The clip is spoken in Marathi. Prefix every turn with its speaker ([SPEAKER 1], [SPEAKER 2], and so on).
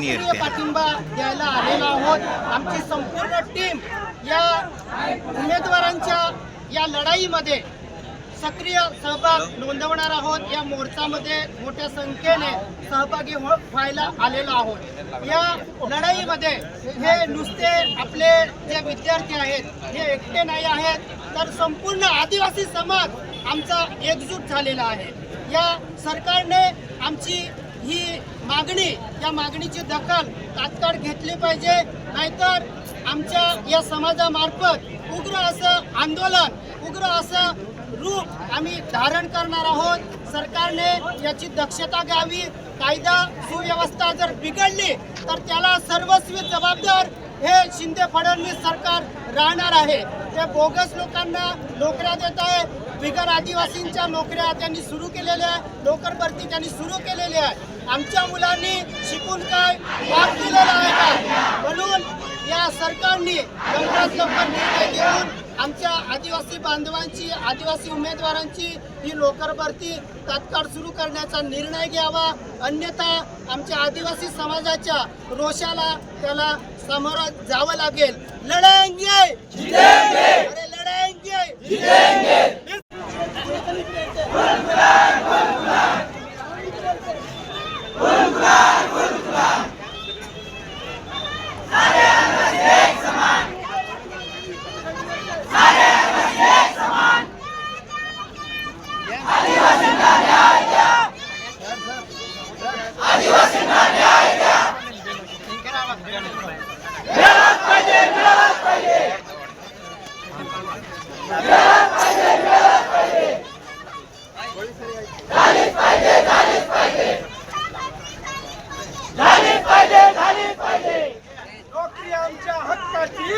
[SPEAKER 1] सक्रिय पाठिंबा द्यायला आलेलो आहोत। आमची संपूर्ण टीम या उमेदवारांच्या या लढाईमध्ये सक्रिय सहभाग नोंदवणार आहोत। या मोर्चामध्ये मोठ्या संख्येने सहभागी व्हायला आलेलो आहोत। या लढाईमध्ये हे नुसते आपले जे विद्यार्थी आहेत हे एकटे नाही आहेत, तर संपूर्ण आदिवासी समाज आमचा एकजूट झालेला आहे। या सरकारने आमची ही मागणी, या मागणीची दखल तात्काळ घेतली पाहिजे, नाहीतर आमच्या या समाजामार्फत उग्र असं आंदोलन, उग्र असं रूप आम्ही धारण करणार आहोत। सरकारने याची दक्षता घ्यावी। कायदा सुव्यवस्था जर बिघडली तर त्याला सर्वस्वी जबाबदार हे शिंदे फडणवीस सरकार राहणार आहे। ते बोगस लोकांना नोकऱ्या देत आहे, बिगर आदिवासींच्या नोकऱ्या त्यांनी सुरू केलेल्या आहे, नोकर भरती त्यांनी सुरू केलेली आहे। आमच्या मुलांनी शिकून काय वाद दिलेला आहे का? म्हणून या सरकारने लवकरात लवकर निर्णय घेऊन आमच्या आदिवासी बांधवांची, आदिवासी उमेदवारांची ही नोकर भरती तात्काळ सुरू करण्याचा निर्णय घ्यावा, अन्यथा आमच्या आदिवासी समाजाच्या रोषाला त्याला सामोरं जावं लागेल। लढेंगे जितेंगे, अरे लढेंगे जितेंगे।
[SPEAKER 2] नोकरी आमच्या हक्काची